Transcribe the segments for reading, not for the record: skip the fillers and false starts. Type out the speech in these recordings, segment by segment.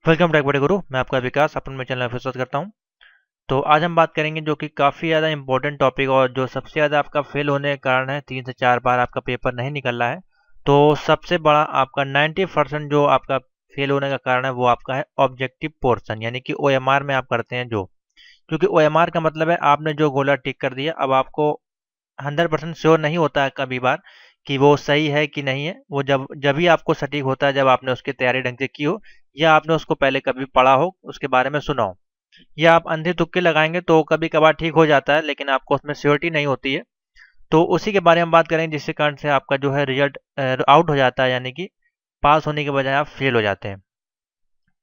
Welcome to बड़े गुरु। मैं आपका विकास अपन में चैनल में फिर स्वागत करता हूं। तो आज हम बात करेंगे जो कि काफ़ी ज़्यादा इंपॉर्टेंट टॉपिक और जो सबसे ज़्यादा आपका फेल होने का कारण है, 3 से 4 बार आपका पेपर नहीं निकल रहा है। तो सबसे बड़ा आपका 90% जो आपका फेल होने का कारण है वो आपका है ऑब्जेक्टिव पोर्शन, यानी कि OMR में आप करते हैं जो। क्योंकि OMR का मतलब है आपने जो गोला टिक कर दिया, अब आपको 100% श्योर नहीं होता है कभी बार कि वो सही है कि नहीं है। वो जब जब ही आपको सटीक होता है जब आपने उसकी तैयारी ढंग से की हो, या आपने उसको पहले कभी पढ़ा हो, उसके बारे में सुना हो। या आप अंधे तुक्के लगाएंगे तो कभी कभार ठीक हो जाता है, लेकिन आपको उसमें श्योरिटी नहीं होती है। तो उसी के बारे में बात करेंगे, जिसके कारण से आपका जो है रिजल्ट आउट हो जाता है, यानी कि पास होने के बजाय आप फेल हो जाते हैं।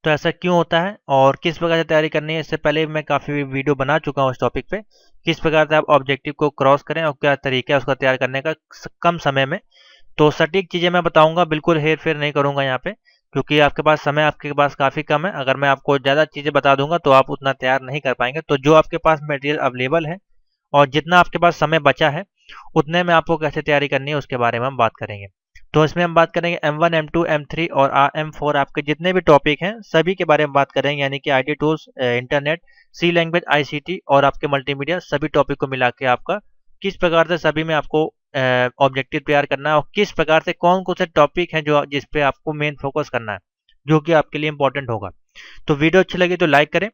तो ऐसा क्यों होता है और किस प्रकार से तैयारी करनी है, इससे पहले मैं काफ़ी वीडियो बना चुका हूँ इस टॉपिक पे। किस प्रकार से आप ऑब्जेक्टिव को क्रॉस करें और क्या तरीका है उसका तैयार करने का कम समय में। तो सटीक चीज़ें मैं बताऊंगा, बिल्कुल हेर फेर नहीं करूंगा यहाँ पे, क्योंकि आपके पास समय आपके पास काफ़ी कम है। अगर मैं आपको ज़्यादा चीज़ें बता दूंगा तो आप उतना तैयार नहीं कर पाएंगे। तो जो आपके पास मटेरियल अवेलेबल है और जितना आपके पास समय बचा है, उतने में आपको कैसे तैयारी करनी है उसके बारे में हम बात करेंगे। तो इसमें हम बात करेंगे M1 M2 M3 और M4 आपके जितने भी टॉपिक हैं सभी के बारे में बात करेंगे, यानी कि IT tools, internet, C language, ICT और आपके मल्टीमीडिया, सभी टॉपिक को मिला के आपका किस प्रकार से सभी में आपको ऑब्जेक्टिव तैयार करना है और किस प्रकार से कौन कौन से टॉपिक हैं जो जिस पे आपको मेन फोकस करना है, जो कि आपके लिए इंपॉर्टेंट होगा। तो वीडियो अच्छी लगी तो लाइक करें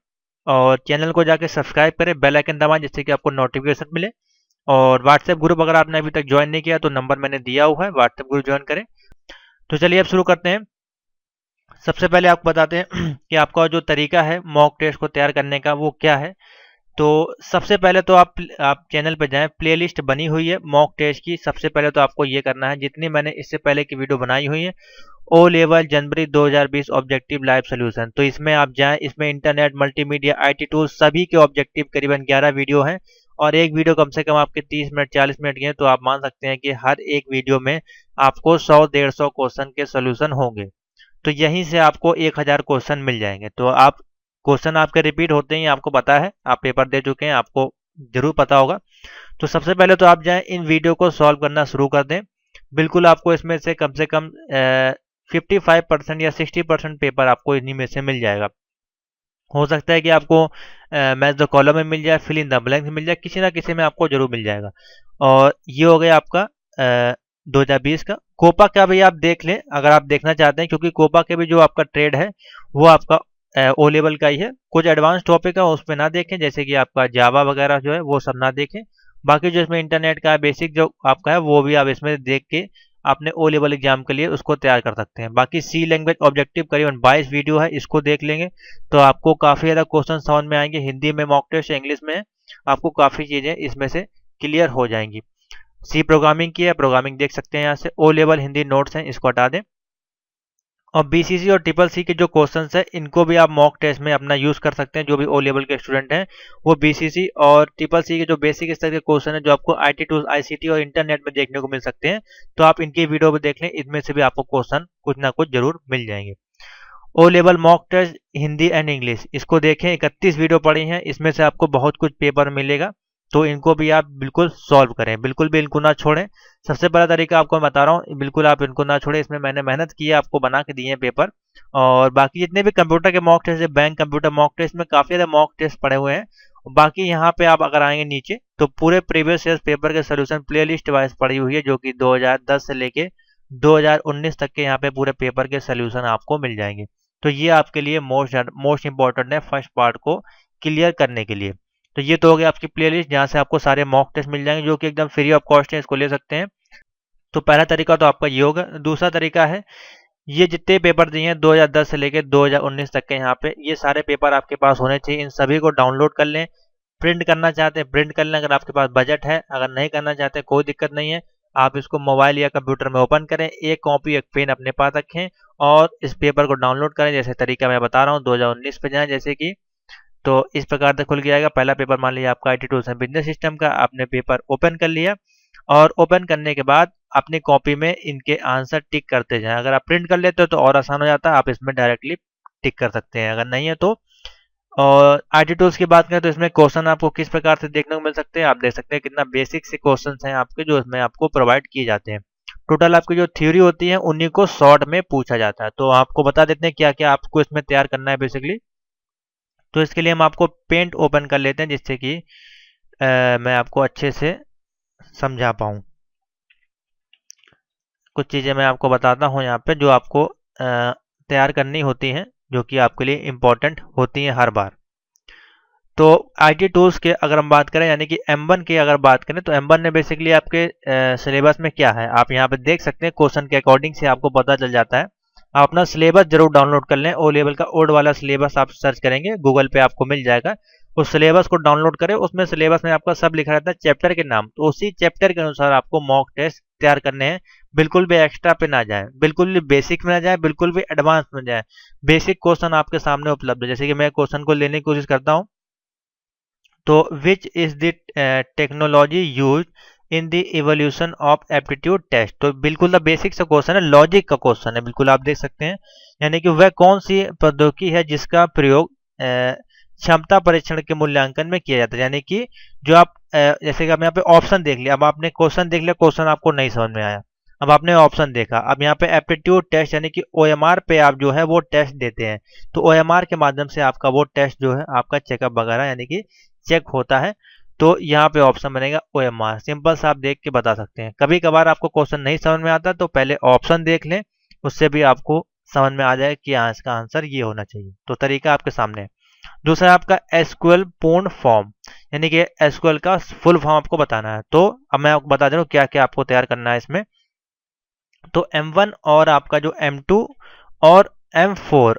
और चैनल को जाके सब्सक्राइब करें, बेल आइकन दबाएं जिससे कि आपको नोटिफिकेशन मिले। और व्हाट्सएप ग्रुप अगर आपने अभी तक ज्वाइन नहीं किया तो नंबर मैंने दिया हुआ है, व्हाट्सएप ग्रुप ज्वाइन करें। तो चलिए अब शुरू करते हैं। सबसे पहले आपको बताते हैं कि आपका जो तरीका है मॉक टेस्ट को तैयार करने का वो क्या है। तो सबसे पहले तो आप चैनल पर जाएं, प्लेलिस्ट बनी हुई है मॉक टेस्ट की। सबसे पहले तो आपको ये करना है, जितनी मैंने इससे पहले की वीडियो बनाई हुई है ओ लेवल जनवरी 2020 ऑब्जेक्टिव लाइव सोल्यूशन, तो इसमें आप जाएं। इसमें इंटरनेट, मल्टीमीडिया, IT टूल सभी के ऑब्जेक्टिव करीबन 11 वीडियो हैं और एक वीडियो कम से कम आपके 30 मिनट 40 मिनट की है। तो आप मान सकते हैं कि हर एक वीडियो में आपको 100-150 क्वेश्चन के सोल्यूशन होंगे। तो यहीं से आपको 1000 क्वेश्चन मिल जाएंगे। तो आप क्वेश्चन आपके रिपीट होते ही आपको पता है, आप पेपर दे चुके हैं, आपको जरूर पता होगा। तो सबसे पहले तो आप जाएं इन वीडियो को सॉल्व करना शुरू कर दें। बिल्कुल आपको इसमें से कम 55% या 60% पेपर आपको इन्हीं में से मिल जाएगा। हो सकता है कि आपको मैच द कॉलम में मिल जाए, फिल इन द ब्लैंक्स मिल जाए, किसी ना किसी में आपको जरूर मिल जाएगा। और ये हो गया आपका 2020 का। कोपा का भी आप देख लें अगर आप देखना चाहते हैं, क्योंकि कोपा के भी जो आपका ट्रेड है वो आपका ओ लेवल का ही है। कुछ एडवांस टॉपिक है उसमें ना देखें, जैसे कि आपका जावा वगैरह जो है वो सब ना देखें। बाकी जो इसमें इंटरनेट का बेसिक जो आपका है वो भी आप इसमें देख के अपने ओ लेवल एग्जाम के लिए उसको तैयार कर सकते हैं। बाकी सी लैंग्वेज ऑब्जेक्टिव करीबन 22 वीडियो है, इसको देख लेंगे तो आपको काफ़ी ज़्यादा क्वेश्चन समझ में आएंगे। हिंदी में मॉक टेस्ट, इंग्लिश में आपको काफ़ी चीज़ें इसमें से क्लियर हो जाएंगी। सी प्रोग्रामिंग की है, प्रोग्रामिंग देख सकते हैं यहाँ से। ओ लेवल हिंदी नोट्स हैं, इसको हटा दें। और BCC और ट्रिपल सी के जो क्वेश्चंस हैं इनको भी आप मॉक टेस्ट में अपना यूज़ कर सकते हैं। जो भी ओ लेवल के स्टूडेंट हैं वो BCC और ट्रिपल सी के जो बेसिक स्तर के क्वेश्चन है जो आपको IT टूल्स, ICT और इंटरनेट में देखने को मिल सकते हैं, तो आप इनकी वीडियो भी देख लें। इनमें से भी आपको क्वेश्चन कुछ ना कुछ जरूर मिल जाएंगे। O level mock test Hindi and English, इसको देखें। 31 वीडियो पड़ी हैं, इसमें से आपको बहुत कुछ पेपर मिलेगा। तो इनको भी आप बिल्कुल सॉल्व करें, बिल्कुल भी इनको ना छोड़ें। सबसे पहला तरीका आपको मैं बता रहा हूँ, बिल्कुल आप इनको ना छोड़ें। इसमें मैंने मेहनत की है, आपको बना के दिए हैं पेपर। और बाकी जितने भी कंप्यूटर के मॉक टेस्ट है, बैंक कंप्यूटर मॉक टेस्ट में काफ़ी ज़्यादा मॉक टेस्ट पड़े हुए हैं। बाकी यहाँ पे आप अगर आएंगे नीचे तो पूरे प्रीवियस ईयर पेपर के सोल्यूशन प्ले लिस्ट वाइज पड़ी हुई है, जो कि 2010 से लेके 2019 तक के यहाँ पे पूरे पेपर के सोल्यूशन आपको मिल जाएंगे। तो ये आपके लिए मोस्ट इंपॉर्टेंट है फर्स्ट पार्ट को क्लियर करने के लिए। तो ये तो हो गया आपकी प्लेलिस्ट, जहाँ से आपको सारे मॉक टेस्ट मिल जाएंगे जो कि एकदम फ्री ऑफ कॉस्ट है, इसको ले सकते हैं। तो पहला तरीका तो आपका ये होगा। दूसरा तरीका है, ये जितने पेपर दिए हैं 2010 से लेकर 2019 तक के, यहाँ पे ये सारे पेपर आपके पास होने चाहिए। इन सभी को डाउनलोड कर लें। प्रिंट करना चाहते हैं प्रिंट कर लें अगर आपके पास बजट है, अगर नहीं करना चाहते कोई दिक्कत नहीं है। आप इसको मोबाइल या कंप्यूटर में ओपन करें, एक कॉपी एक पेन अपने पास रखें और इस पेपर को डाउनलोड करें। जैसे तरीका मैं बता रहा हूँ, 2019 पे जाएं जैसे कि, तो इस प्रकार से खुल के आएगा। पहला पेपर मान लीजिए आपका IT tools and business system का, आपने पेपर ओपन कर लिया और ओपन करने के बाद अपनी कॉपी में इनके आंसर टिक करते जाएं। अगर आप प्रिंट कर लेते हो तो और आसान हो जाता है, आप इसमें डायरेक्टली टिक कर सकते हैं, अगर नहीं है तो। और IT टूल्स की बात करें तो इसमें क्वेश्चन आपको किस प्रकार से देखने को मिल सकते हैं, आप देख सकते हैं कितना बेसिक से क्वेश्चन हैं आपके जो इसमें आपको प्रोवाइड किए जाते हैं। टोटल आपकी जो थ्योरी होती है उन्हीं को शॉर्ट में पूछा जाता है। तो आपको बता देते हैं क्या क्या आपको इसमें तैयार करना है बेसिकली। तो इसके लिए हम आपको पेंट ओपन कर लेते हैं जिससे कि मैं आपको अच्छे से समझा पाऊँ। कुछ चीज़ें मैं आपको बताता हूँ यहाँ पे जो आपको तैयार करनी होती हैं, जो कि आपके लिए इम्पोर्टेंट होती हैं हर बार। तो आईटी टूल्स के अगर हम बात करें यानी कि M1 की अगर बात करें तो M1 में बेसिकली आपके सिलेबस में क्या है आप यहाँ पे देख सकते हैं। क्वेश्चन के अकॉर्डिंग से आपको पता चल जाता है। आप अपना सिलेबस जरूर डाउनलोड कर लें। ओ लेवल का ओल्ड वाला सिलेबस आप सर्च करेंगे गूगल पे आपको मिल जाएगा। उस सिलेबस को डाउनलोड करें। उसमें सिलेबस में आपका सब लिखा रहता है चैप्टर के नाम। तो उसी चैप्टर के अनुसार आपको मॉक टेस्ट तैयार करने हैं। बिल्कुल भी एक्स्ट्रा पे ना जाए, बिल्कुल भी बेसिक में ना जाए, बिल्कुल भी एडवांस में जाए। बेसिक क्वेश्चन आपके सामने उपलब्ध है। जैसे कि मैं क्वेश्चन को लेने की कोशिश करता हूँ। तो which is the technology use in the evolution of aptitude test. तो बिल्कुल द बेसिक सा क्वेश्चन है, लॉजिक का क्वेश्चन है, बिल्कुल आप देख सकते हैं। यानी कि वह कौन सी प्रौद्योगिकी है जिसका प्रयोग क्षमता परीक्षण के मूल्यांकन में किया जाता है। यानी कि जो आप जैसे कि आप यहाँ पे ऑप्शन देख लिया। अब आपने क्वेश्चन देख लिया, क्वेश्चन आपको नहीं समझ में आया, अब आपने ऑप्शन देखा। अब यहाँ पे एप्टीट्यूड टेस्ट यानी कि OMR पे आप जो है वो टेस्ट देते हैं। तो OMR के माध्यम से आपका वो टेस्ट जो है आपका चेकअप वगैरह यानी कि चेक होता है। तो यहाँ पे ऑप्शन बनेगा OMR। सिंपल सा आप देख के बता सकते हैं। कभी कभार आपको क्वेश्चन नहीं समझ में आता तो पहले ऑप्शन देख लें, उससे भी आपको समझ में आ जाए कि हाँ इसका आंसर ये होना चाहिए। तो तरीका आपके सामने है। दूसरा आपका SQL पूर्ण फॉर्म यानी कि SQL का फुल फॉर्म आपको बताना है। तो अब मैं आपको बता दे रहा हूँ क्या क्या आपको तैयार करना है इसमें। तो M1 और आपका जो M2 और M4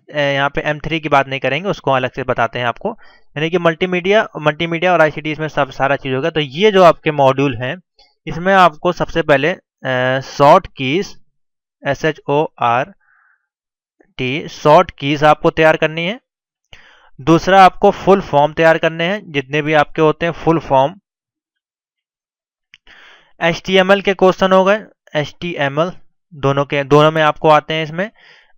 यहाँ पे M3 की बात नहीं करेंगे, उसको अलग से बताते हैं आपको। यानी कि मल्टीमीडिया और ICT इसमें सब सारा चीज होगा। तो ये जो आपके मॉड्यूल हैं इसमें आपको सबसे पहले short keys SHORT short keys आपको तैयार करनी है। दूसरा आपको फुल फॉर्म तैयार करने हैं, जितने भी आपके होते हैं फुल फॉर्म। HTML के क्वेश्चन हो गए, HTML दोनों में आपको आते हैं इसमें।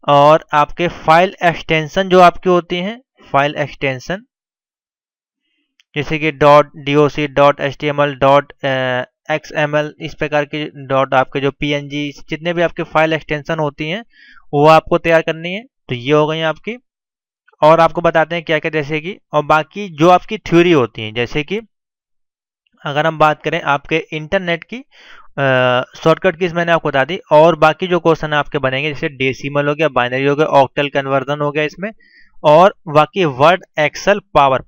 और आपके फाइल एक्सटेंशन जो आपकी होती हैं, फाइल एक्सटेंशन जैसे कि .doc .html .xml इस प्रकार के डॉट आपके जो PNG जितने भी आपके फाइल एक्सटेंशन होती हैं वो आपको तैयार करनी है। तो ये हो गई आपकी। और आपको बताते हैं क्या क्या, जैसे कि और बाकी जो आपकी थ्योरी होती है, जैसे कि अगर हम बात करें आपके इंटरनेट की शॉर्टकट कीज मैंने आपको बता दी। और बाकी जो क्वेश्चन आपके बनेंगे जैसे डेसिमल हो गया, बाइनरी हो गया, ऑक्टल कन्वर्जन हो गया इसमें। और बाकी वर्ड एक्सेल पावर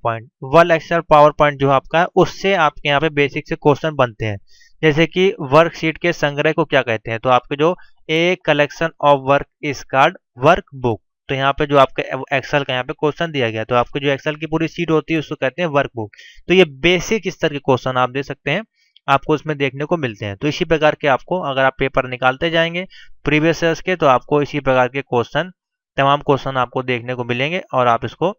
पॉइंट जो आपका है उससे आपके यहाँ पे बेसिक से क्वेश्चन बनते हैं। जैसे कि वर्कशीट के संग्रह को क्या कहते हैं। तो आपके जो a collection of work is called workbook. तो यहाँ पे जो आपका एक्सेल का यहाँ पे क्वेश्चन दिया गया, तो आपको जो एक्सेल की पूरी शीट होती है उसको कहते हैं वर्क बुक। तो ये बेसिक स्तर के क्वेश्चन आप दे सकते हैं, आपको उसमें देखने को मिलते हैं। तो इसी प्रकार के आपको अगर आप पेपर निकालते जाएंगे प्रीवियस ईयर्स के, तो आपको इसी प्रकार के क्वेश्चन तमाम क्वेश्चन आपको देखने को मिलेंगे। और आप इसको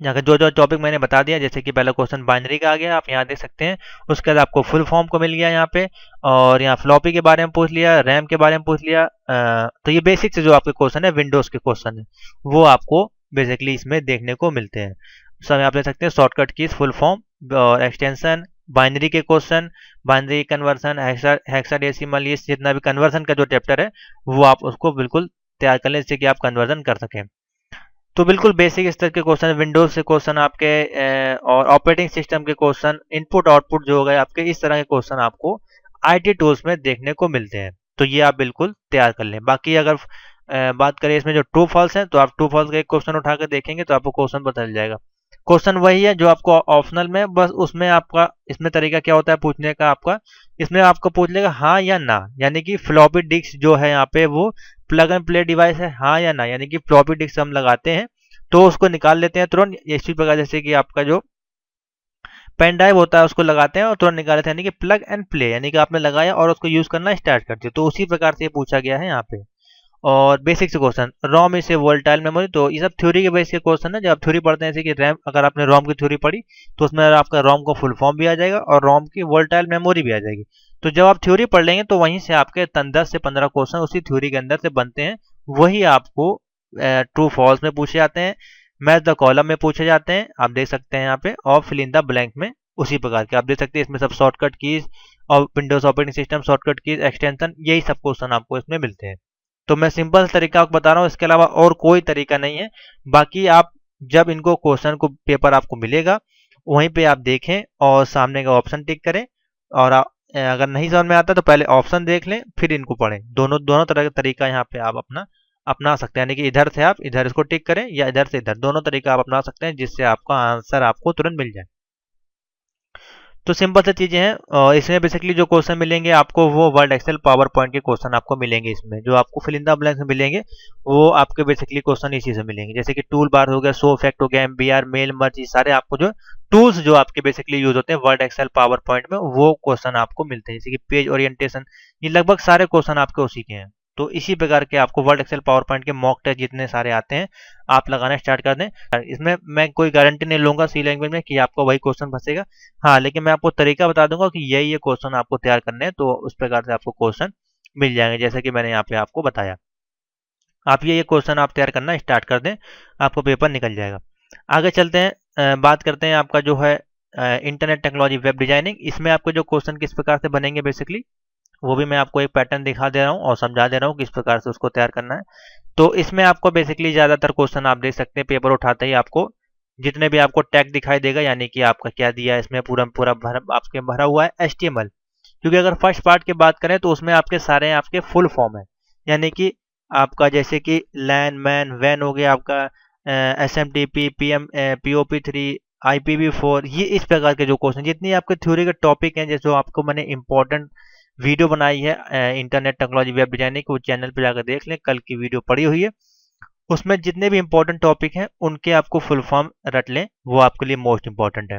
यहाँ जो जो टॉपिक मैंने बता दिया, जैसे कि पहला क्वेश्चन बाइनरी का आ गया, आप यहाँ देख सकते हैं। उसके बाद आपको फुल फॉर्म को मिल गया यहाँ पे, और यहाँ फ्लॉपी के बारे में पूछ लिया, रैम के बारे में पूछ लिया। तो ये बेसिक से जो आपके क्वेश्चन है विंडोज के क्वेश्चन है वो आपको बेसिकली इसमें देखने को मिलते हैं। सब आप देख सकते हैं शॉर्टकट कीज, फुल फॉर्म और एक्सटेंशन, बाइनरी के क्वेश्चन, बाइनरी कन्वर्सन, हेक्साडेसिमल, ये जितना भी कन्वर्सन का जो चैप्टर है वो आप उसको बिल्कुल तैयार कर लें जिससे कि आप कन्वर्जन कर सकें। तो बिल्कुल बेसिक स्तर के क्वेश्चन, विंडोज से क्वेश्चन आपके और ऑपरेटिंग सिस्टम के क्वेश्चन, इनपुट आउटपुट जो हो गए आपके, इस तरह के क्वेश्चन आपको आईटी टूल्स में देखने को मिलते हैं। तो ये आप बिल्कुल तैयार कर लें। बाकी अगर बात करें इसमें जो ट्रू फॉल्स है, तो आप ट्रू फॉल्स का एक क्वेश्चन उठाकर देखेंगे तो आपको क्वेश्चन पता चल जाएगा। क्वेश्चन वही है जो आपको ऑप्शनल में, बस उसमें आपका इसमें तरीका क्या होता है पूछने का आपका, इसमें आपको पूछ लेगा हाँ या ना। यानी कि फ्लॉपी डिस्क जो है यहाँ पे वो प्लग एंड प्ले डिवाइस है, हाँ या ना। यानी कि फ्लॉपी डिस्क हम लगाते हैं तो उसको निकाल लेते हैं तुरंत। इसी प्रकार जैसे कि आपका जो पेन ड्राइव होता है उसको लगाते हैं और तुरंत निकाल लेते हैं, यानी कि प्लग एंड प्ले, यानी कि आपने लगाया और उसको यूज करना स्टार्ट कर दिया। तो उसी प्रकार से ये पूछा गया है यहाँ पे। और बेसिक से question, ROM is a volatile memory. तो ये सब थ्योरी के बेस के क्वेश्चन है। जब आप थ्योरी पढ़ते हैं जैसे कि रैम, अगर आपने रोम की थ्योरी पढ़ी तो उसमें आपका रोम का फुल फॉर्म भी आ जाएगा और रोम की वोलेटाइल मेमोरी भी आ जाएगी। तो जब आप थ्योरी पढ़ लेंगे तो वहीं से आपके 10 से 15 क्वेश्चन उसी थ्योरी के अंदर से बनते हैं। वही आपको ट्रू फॉल्स में पूछे जाते हैं, मैच द कॉलम में पूछे जाते हैं, आप देख सकते हैं यहाँ पे, और फिल इन द ब्लैंक में उसी प्रकार के आप देख सकते हैं। इसमें सब शॉर्टकट कीज और Windows operating system, shortcut keys, extension, यही सब क्वेश्चन आपको इसमें मिलते हैं। तो मैं सिंपल तरीका आपको बता रहा हूँ, इसके अलावा और कोई तरीका नहीं है। बाकी आप जब इनको क्वेश्चन को पेपर आपको मिलेगा वहीं पे आप देखें और सामने का ऑप्शन टिक करें, और अगर नहीं समझ में आता तो पहले ऑप्शन देख लें फिर इनको पढ़ें। दोनों दोनों तरह का तरीका यहाँ पे आप अपना सकते हैं, यानी कि इधर से आप इधर इसको टिक करें या इधर से इधर, दोनों तरीका आप अपना सकते हैं जिससे आपका आंसर आपको तुरंत मिल जाए। तो सिंपल सी चीजें हैं, और इसमें बेसिकली जो क्वेश्चन मिलेंगे आपको वो वर्ड एक्सेल पावर पॉइंट के क्वेश्चन आपको मिलेंगे। इसमें जो आपको फिल इन द ब्लैंक्स में मिलेंगे वो आपके बेसिकली क्वेश्चन इसी से मिलेंगे, जैसे कि टूल बार हो गया, शो इफेक्ट हो गया, एमबीआर, मेल मर्ज, ये सारे आपको जो टूल्स जो आपके बेसिकली यूज होते हैं वर्ड एक्सेल पावर पॉइंट में वो क्वेश्चन आपको मिलते हैं। जैसे कि पेज ओरिएंटेशन, ये लगभग सारे क्वेश्चन आपके उसी के हैं। तो इसी प्रकार के आपको वर्ड एक्सेल पावर पॉइंट के मॉक टेस्ट जितने सारे आते हैं आप लगाना स्टार्ट कर दें। इसमें मैं कोई गारंटी नहीं लूंगा सी लैंग्वेज में कि आपको वही क्वेश्चन फंसेगा, हाँ, लेकिन मैं आपको तरीका बता दूंगा कि ये क्वेश्चन आपको तैयार करने हैं, तो उस प्रकार से आपको क्वेश्चन मिल जाएंगे जैसे कि मैंने यहाँ पे आपको बताया। आप ये क्वेश्चन आप तैयार करना स्टार्ट कर दें, आपको पेपर निकल जाएगा। आगे चलते हैं, बात करते हैं आपका जो है इंटरनेट टेक्नोलॉजी वेब डिजाइनिंग। इसमें आपके जो क्वेश्चन किस प्रकार से बनेंगे बेसिकली वो भी मैं आपको एक पैटर्न दिखा दे रहा हूँ और समझा दे रहा हूँ किस प्रकार से उसको तैयार करना है। तो इसमें आपको बेसिकली ज़्यादातर क्वेश्चन आप देख सकते हैं पेपर उठाते ही आपको जितने भी आपको टैग दिखाई देगा, यानी कि आपका क्या दिया है इसमें पूरा पूरा आपके भरा हुआ है HTML। क्योंकि अगर फर्स्ट पार्ट की बात करें तो उसमें आपके सारे आपके फुल फॉर्म है, यानी कि आपका जैसे कि लैन मैन वैन हो गया, आपका SMTP, PM, POP3, IPv4, ये इस प्रकार के जो क्वेश्चन जितनी आपके थ्योरी के टॉपिक हैं, जैसे आपको मैंने इंपॉर्टेंट वीडियो बनाई है इंटरनेट टेक्नोलॉजी वेब डिजाइनिंग, वो चैनल पर जाकर देख लें, कल की वीडियो पड़ी हुई है, उसमें जितने भी इंपॉर्टेंट टॉपिक हैं उनके आपको फुल फॉर्म रट लें, वो आपके लिए मोस्ट इंपॉर्टेंट है,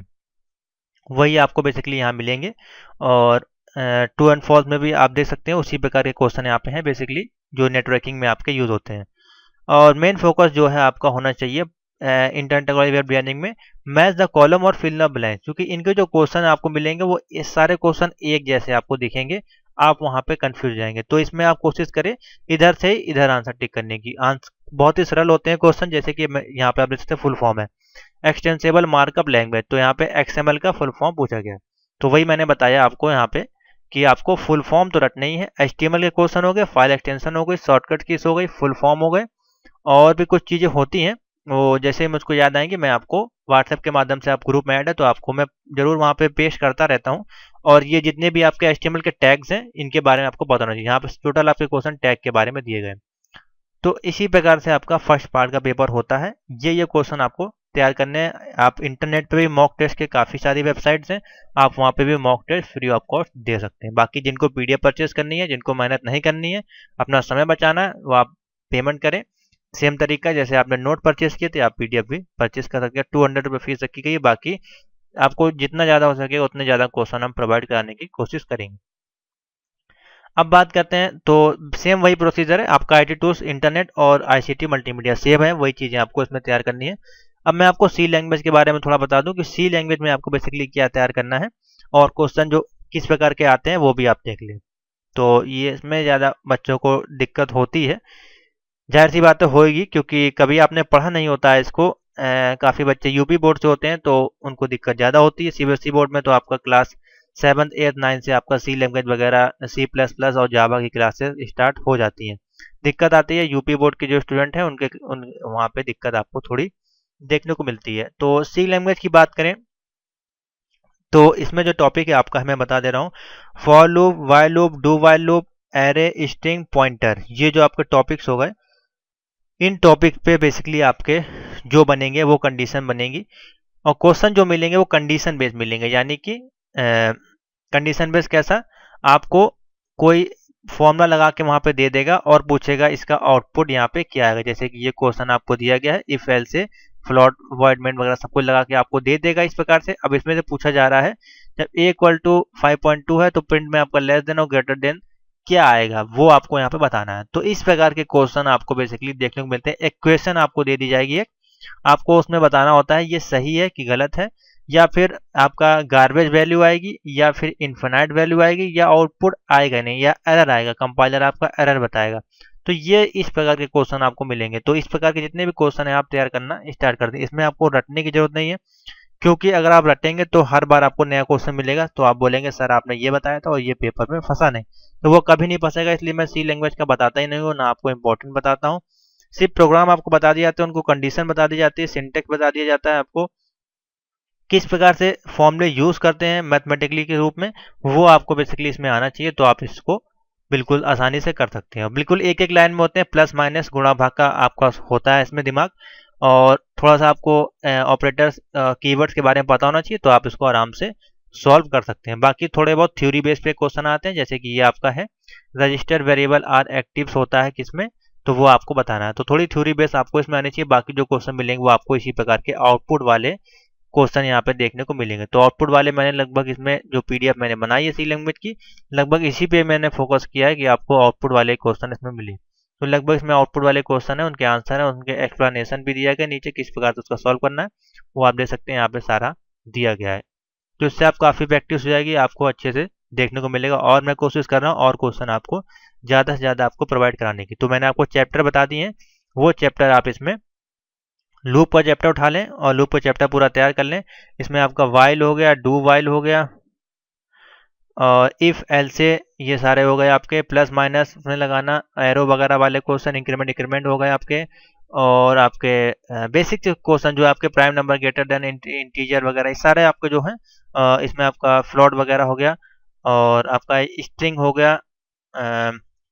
वही आपको बेसिकली यहाँ मिलेंगे। और ट्रू एंड फॉल्स में भी आप देख सकते हैं उसी प्रकार के क्वेश्चन यहाँ पे हैं बेसिकली जो नेटवर्किंग में आपके यूज होते हैं। और मेन फोकस जो है आपका होना चाहिए इंटरनेट टेक्नोलॉजी वेब डिजाइनिंग में मैच द कॉलम और फिल द ब्लैंक, क्योंकि इनके जो क्वेश्चन आपको मिलेंगे वो इस सारे क्वेश्चन एक जैसे आपको दिखेंगे, आप वहां पे कंफ्यूज जाएंगे। तो इसमें आप कोशिश करें इधर से इधर आंसर टिक करने की। आंसर बहुत ही सरल होते हैं क्वेश्चन, जैसे कि यहाँ पे आप देख सकते हैं फुल फॉर्म है एक्सटेंसिबल मार्कअप लैंग्वेज, तो यहाँ पे XML का फुल फॉर्म पूछा गया। तो वही मैंने बताया आपको यहाँ पे कि आपको फुल फॉर्म तो रटना ही है। HTML के क्वेश्चन हो गए, फाइल एक्सटेंशन हो गई, शॉर्टकट कीज हो गई, फुल फॉर्म हो गए, और भी कुछ चीज़ें होती हैं वो जैसे मुझको याद आएंगे मैं आपको व्हाट्सएप के माध्यम से, आप ग्रुप में ऐड है तो आपको मैं जरूर वहाँ पे पेश करता रहता हूँ। और ये जितने भी आपके HTML के टैग्स हैं इनके बारे में आपको बताना चाहिए, यहाँ पे टोटल आपके क्वेश्चन टैग के बारे में दिए गए। तो इसी प्रकार से आपका फर्स्ट पार्ट का पेपर होता है। ये क्वेश्चन आपको तैयार करने हैं। आप इंटरनेट पे भी मॉक टेस्ट के काफ़ी सारी वेबसाइट्स हैं, आप वहाँ पे भी mock test free of cost दे सकते हैं। बाकी जिनको PDF परचेज करनी है, जिनको मेहनत नहीं करनी है, अपना समय बचाना है, वो आप पेमेंट करें। सेम तरीका जैसे आपने नोट परचेज किए थे आप PDF भी परचेज कर सकते हैं। 200 रुपये फीस रखी गई है, बाकी आपको जितना ज़्यादा हो सके उतने ज़्यादा क्वेश्चन हम प्रोवाइड कराने की कोशिश करेंगे। अब बात करते हैं तो सेम वही प्रोसीजर है आपका IT टूल्स, इंटरनेट और ICT मल्टीमीडिया सेम है, वही चीज़ें आपको इसमें तैयार करनी है। अब मैं आपको सी लैंग्वेज के बारे में थोड़ा बता दूं कि सी लैंग्वेज में आपको बेसिकली क्या तैयार करना है और क्वेश्चन जो किस प्रकार के आते हैं वो भी आप देख लें। तो ये इसमें ज़्यादा बच्चों को दिक्कत होती है, जाहिर सी बात तो होगी क्योंकि कभी आपने पढ़ा नहीं होता है इसको। काफ़ी बच्चे यूपी बोर्ड से होते हैं तो उनको दिक्कत ज़्यादा होती है। CBSE बोर्ड में तो आपका क्लास 7th 8th 9th से आपका सी लैंग्वेज वगैरह C++ और जावा की क्लासेस स्टार्ट हो जाती हैं। दिक्कत आती है यूपी बोर्ड के जो स्टूडेंट हैं वहाँ पे दिक्कत आपको थोड़ी देखने को मिलती है। तो सी लैंग्वेज की बात करें तो इसमें जो टॉपिक है आपका मैं बता दे रहा हूँ, for loop, while loop, do while loop, array, string, pointer, ये जो आपके टॉपिक्स हो गए, इन टॉपिक पे बेसिकली आपके जो बनेंगे वो कंडीशन बनेगी और क्वेश्चन जो मिलेंगे वो कंडीशन बेस्ड मिलेंगे। यानी कि कंडीशन बेस्ड कैसा, आपको कोई फॉर्मूला लगा के वहां पे दे देगा और पूछेगा इसका आउटपुट यहाँ पे क्या आएगा। जैसे कि ये क्वेश्चन आपको दिया गया है, इफ एल से फ्लॉट वॉइड मेन वगैरह सब कुछ लगा के आपको दे देगा इस प्रकार से। अब इसमें से पूछा जा रहा है जब a इक्वल टू 5.2 है तो प्रिंट में आपका लेस देन और ग्रेटर देन क्या आएगा वो आपको यहाँ पे बताना है। तो इस प्रकार के क्वेश्चन आपको बेसिकली देखने को मिलते हैं। इक्वेशन आपको दे दी जाएगी, एक आपको उसमें बताना होता है ये सही है कि गलत है, या फिर आपका गार्बेज वैल्यू आएगी, या फिर इन्फिनाइट वैल्यू आएगी, या आउटपुट आएगा नहीं, या एरर आएगा, कंपाइलर आपका एरर बताएगा। तो ये इस प्रकार के क्वेश्चन आपको मिलेंगे। तो इस प्रकार के जितने भी क्वेश्चन है आप तैयार करना स्टार्ट कर दें। इसमें आपको रटने की जरूरत नहीं है, क्योंकि अगर आप रटेंगे तो हर बार आपको नया क्वेश्चन मिलेगा, तो आप बोलेंगे सर आपने ये बताया था और ये पेपर में फंसा नहीं, तो वो कभी नहीं फंसेगा। इसलिए मैं सी लैंग्वेज का बताता ही नहीं हूँ, ना आपको इंपॉर्टेंट बताता हूँ। सिर्फ प्रोग्राम आपको बता दिए जाते हैं, उनको कंडीशन बता दी जाती है, सिंटेक्स बता दिया जाता है आपको, किस प्रकार से फॉर्मूले यूज करते हैं मैथमेटिकली के रूप में, वो आपको बेसिकली इसमें आना चाहिए। तो आप इसको बिल्कुल आसानी से कर सकते हैं। बिल्कुल एक एक लाइन में होते हैं, प्लस माइनस गुणा भाग का आपका होता है इसमें दिमाग, और थोड़ा सा आपको ऑपरेटर्स कीवर्ड्स के बारे में पता होना चाहिए, तो आप इसको आराम से सॉल्व कर सकते हैं। बाकी थोड़े बहुत थ्योरी बेस पे क्वेश्चन आते हैं, जैसे कि ये आपका है रजिस्टर वेरिएबल आर एक्टिव्स होता है किसमें, तो वो आपको बताना है। तो थोड़ी थ्योरी बेस आपको इसमें आनी चाहिए। बाकी जो क्वेश्चन मिलेंगे वो आपको इसी प्रकार के आउटपुट वाले क्वेश्चन यहाँ पे देखने को मिलेंगे। तो आउटपुट वाले मैंने लगभग इसमें जो पीडीएफ मैंने बनाई है सी लैंग्वेज की, लगभग इसी पे मैंने फोकस किया है कि आपको आउटपुट वाले क्वेश्चन इसमें मिले। तो लगभग इसमें आउटपुट वाले क्वेश्चन है, उनके आंसर है, उनके एक्सप्लेनेशन भी दिया गया नीचे किस प्रकार से उसका सॉल्व करना है, वो आप देख सकते हैं यहाँ पे सारा दिया गया है। तो इससे आप काफ़ी प्रैक्टिस हो जाएगी, आपको अच्छे से देखने को मिलेगा। और मैं कोशिश कर रहा हूँ और क्वेश्चन आपको ज़्यादा से ज़्यादा आपको प्रोवाइड कराने की। तो मैंने आपको चैप्टर बता दिए हैं, वो चैप्टर आप इसमें लूप का चैप्टर उठा लें और लूप का चैप्टर पूरा तैयार कर लें। इसमें आपका वाइल हो गया, डू वाइल हो गया, और इफ़ एल से ये सारे हो गए आपके, प्लस माइनस में लगाना, एरो वगैरह वाले क्वेश्चन, इंक्रीमेंट डिक्रीमेंट हो गए आपके, और आपके बेसिक क्वेश्चन जो आपके prime number greater than integer वगैरह, ये सारे आपके जो हैं इसमें आपका फ्लोट वगैरह हो गया, और आपका स्ट्रिंग हो गया,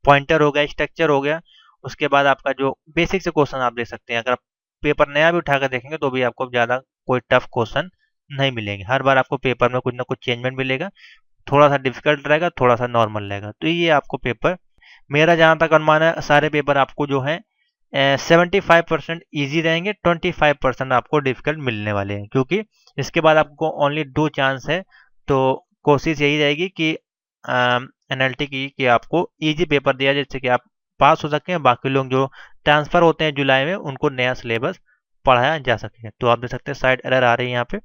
पॉइंटर हो गया, स्ट्रक्चर हो गया। उसके बाद आपका जो बेसिक से क्वेश्चन आप देख सकते हैं, अगर पेपर नया भी उठाकर देखेंगे तो भी आपको ज़्यादा कोई टफ क्वेश्चन नहीं मिलेंगे। हर बार आपको पेपर में कुछ ना कुछ चेंजमेंट मिलेगा, थोड़ा सा डिफिकल्ट रहेगा, थोड़ा सा नॉर्मल रहेगा। तो ये आपको पेपर, मेरा जहाँ तक अनुमान है, सारे पेपर आपको जो है 75% ईजी रहेंगे, 25% आपको डिफिकल्ट मिलने वाले हैं, क्योंकि इसके बाद आपको ओनली 2 चांस है। तो कोशिश यही रहेगी कि एनएलटी की कि आपको इजी पेपर दिया जाए, जिससे कि आप पास हो सकें, बाकी लोग जो ट्रांसफ़र होते हैं जुलाई में उनको नया सिलेबस पढ़ाया जा सके। तो आप देख सकते हैं साइड एरर आ रही है यहाँ पे,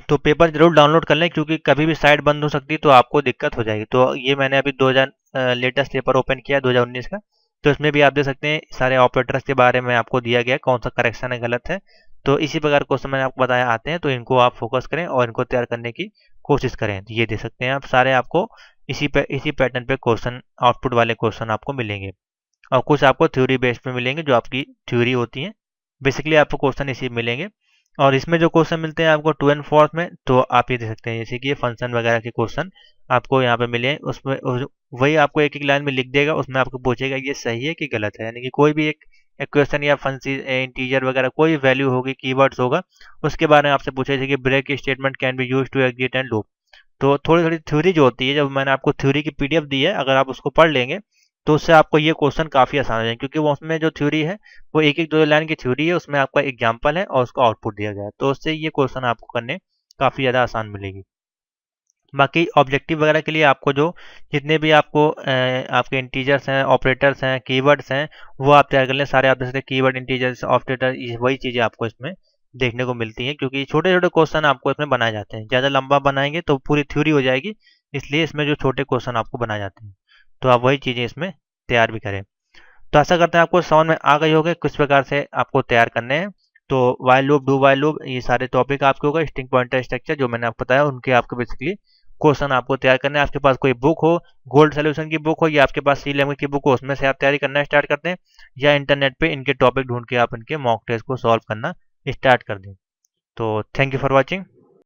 तो पेपर जरूर डाउनलोड कर लें, क्योंकि कभी भी साइट बंद हो सकती है तो आपको दिक्कत हो जाएगी। तो ये मैंने अभी 2000 लेटेस्ट पेपर ओपन किया 2019 का, तो इसमें भी आप देख सकते हैं सारे ऑपरेटर्स के बारे में आपको दिया गया है, कौन सा करेक्शन है, गलत है। तो इसी प्रकार क्वेश्चन मैंने आपको बताया आते हैं, तो इनको आप फोकस करें और इनको तैयार करने की कोशिश करें। तो ये देख सकते हैं आप सारे आपको इसी पैटर्न पे क्वेश्चन, आउटपुट वाले क्वेश्चन आपको मिलेंगे, और कुछ आपको थ्योरी बेस्ड पे मिलेंगे जो आपकी थ्योरी होती है। बेसिकली आपको क्वेश्चन इसी मिलेंगे। और इसमें जो क्वेश्चन मिलते हैं आपको 2 एंड 4 में, तो आप ये देख सकते हैं जैसे कि ये फंक्शन वगैरह के क्वेश्चन आपको यहाँ पे मिले हैं, उसमें वही आपको एक एक लाइन में लिख देगा, उसमें आपको पूछेगा ये सही है कि गलत है। यानी कि कोई भी एक क्वेश्चन या फंक्शन इंटीजर वगैरह कोई वैल्यू होगी, कीवर्ड्स होगा, उसके बारे में आपसे पूछेगा, जैसे कि break statement can be use to exit and loop. तो थोड़ी थोड़ी थ्योरी जो होती है, जब मैंने आपको थ्योरी की पीडीएफ दी है, अगर आप उसको पढ़ लेंगे तो उससे आपको ये क्वेश्चन काफ़ी आसान हो जाएंगे, क्योंकि वो उसमें जो थ्योरी है वो एक एक 2 लाइन की थ्योरी है, उसमें आपका एग्जाम्पल है और उसका आउटपुट दिया गया है, तो उससे ये क्वेश्चन आपको करने काफ़ी ज़्यादा आसान मिलेगी। बाकी ऑब्जेक्टिव वगैरह के लिए आपको जो जितने भी आपको आपके इंटीजर्स हैं, ऑपरेटर्स हैं, कीवर्ड्स हैं, वो आप तैयार कर लें सारे। आप जैसे कीवर्ड, इंटीजर्स, ऑपरेटर, वही चीज़ें आपको इसमें देखने को मिलती हैं, क्योंकि छोटे छोटे क्वेश्चन आपको इसमें बनाए जाते हैं। ज़्यादा लंबा बनाएंगे तो पूरी थ्योरी हो जाएगी, इसलिए इसमें जो छोटे क्वेश्चन आपको बनाए जाते हैं, तो आप वही चीज़ें इसमें तैयार भी करें। तो आशा करते हैं आपको समझ में आ गई होगी किस प्रकार से आपको तैयार करने हैं। तो while loop, do while loop, ये सारे टॉपिक आपके होगा, स्ट्रिंग पॉइंटर स्ट्रक्चर जो मैंने आपको बताया, उनके आपको बेसिकली क्वेश्चन आपको तैयार करने हैं। आपके पास कोई बुक हो, गोल्ड सोल्यूशन की बुक हो, या आपके पास सी लैंग्वेज की बुक हो, उसमें से आप तैयारी करना स्टार्ट करते हैं, या इंटरनेट पे इनके टॉपिक ढूंढ के आप इनके मॉक टेस्ट को सॉल्व करना स्टार्ट कर दें। तो थैंक यू फॉर वॉचिंग।